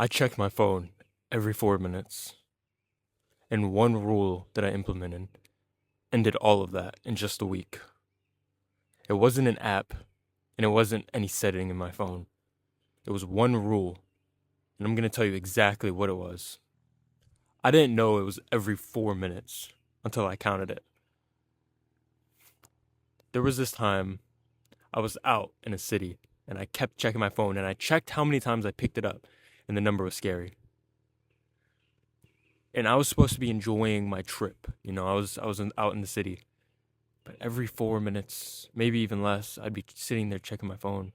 I check my phone every 4 minutes. And one rule that I implemented ended all of that in just a week. It wasn't an app, and it wasn't any setting in my phone. It was one rule, and I'm going to tell you exactly what it was. I didn't know it was every 4 minutes until I counted it. There was this time I was out in a city, and I kept checking my phone, and I checked how many times I picked it up, and the number was scary. And I was supposed to be enjoying my trip. I was out in the city. But every 4 minutes, maybe even less, I'd be sitting there checking my phone.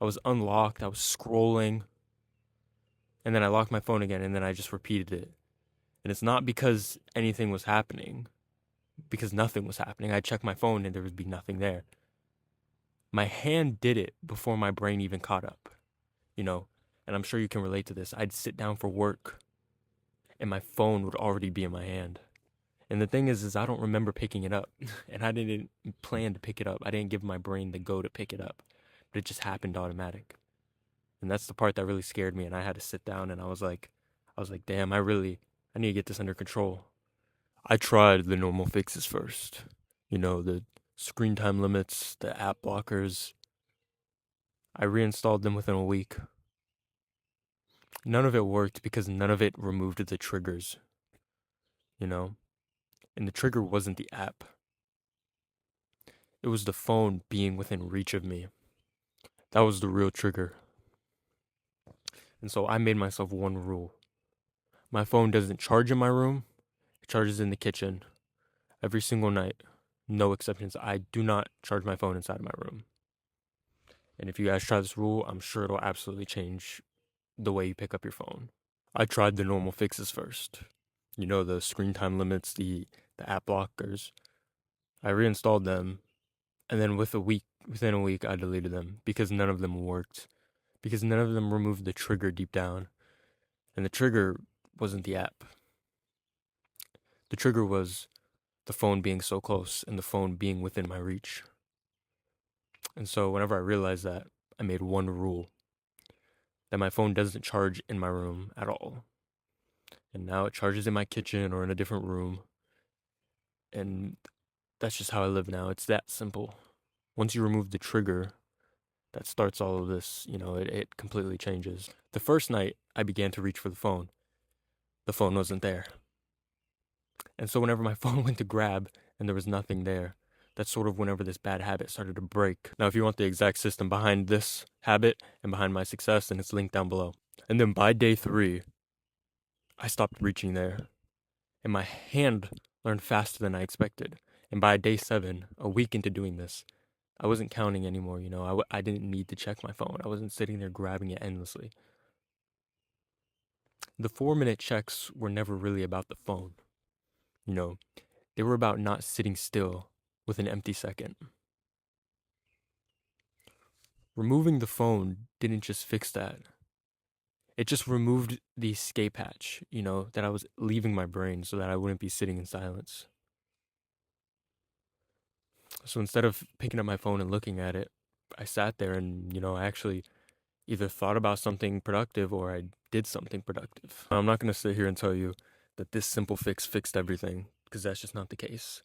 I was unlocked, I was scrolling, and then I locked my phone again, and then I just repeated it. And it's not because anything was happening, because nothing was happening. I'd check my phone and there would be nothing there. My hand did it before my brain even caught up, and I'm sure you can relate to this. I'd sit down for work, and my phone would already be in my hand. And the thing is I don't remember picking it up, and I didn't plan to pick it up. I didn't give my brain the go to pick it up, but it just happened automatic. And that's the part that really scared me, and I had to sit down, and I was like, damn, I need to get this under control. I tried the normal fixes first, the screen time limits, the app blockers. I reinstalled them within a week. None of it worked because none of it removed the triggers, and the trigger wasn't the app. It was the phone being within reach of me. That was the real trigger. And so I made myself one rule. My phone doesn't charge in my room. It charges in the kitchen. Every single night. No exceptions. I do not charge my phone inside of my room. And if you guys try this rule, I'm sure it'll absolutely change the way you pick up your phone. I tried the normal fixes first. The screen time limits, the app blockers. I reinstalled them, and then within a week, I deleted them because none of them worked. Because none of them removed the trigger deep down. And the trigger wasn't the app. The trigger was the phone being so close and the phone being within my reach. And so whenever I realized that, I made one rule. That my phone doesn't charge in my room at all. And now it charges in my kitchen or in a different room. And that's just how I live now. It's that simple. Once you remove the trigger that starts all of this, it completely changes. The first night I began to reach for the phone wasn't there. And so whenever my phone went to grab and there was nothing there, that's sort of whenever this bad habit started to break. Now, if you want the exact system behind this habit and behind my success, then it's linked down below. And then by day 3, I stopped reaching there. And my hand learned faster than I expected. And by day 7, a week into doing this, I wasn't counting anymore, I didn't need to check my phone. I wasn't sitting there grabbing it endlessly. The 4-minute checks were never really about the phone. They were about not sitting still with an empty second. Removing the phone didn't just fix that. It just removed the escape hatch, that I was leaving my brain so that I wouldn't be sitting in silence. So instead of picking up my phone and looking at it, I sat there and, I actually either thought about something productive or I did something productive. I'm not going to sit here and tell you that this simple fix fixed everything, because that's just not the case.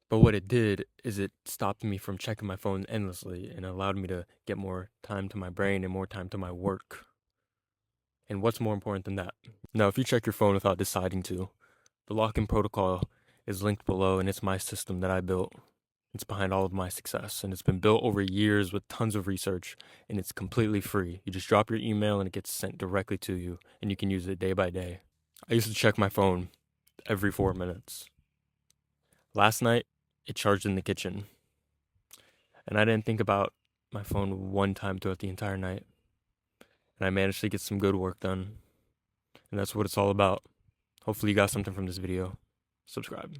But what it did is it stopped me from checking my phone endlessly and allowed me to get more time to my brain and more time to my work. And what's more important than that? Now, if you check your phone without deciding to, the lock-in protocol is linked below, and it's my system that I built. It's behind all of my success, and it's been built over years with tons of research, and it's completely free. You just drop your email and it gets sent directly to you, and you can use it day by day. I used to check my phone every 4 minutes. Last night, it charged in the kitchen, and I didn't think about my phone one time throughout the entire night, and I managed to get some good work done, and that's what it's all about. Hopefully you got something from this video. Subscribe.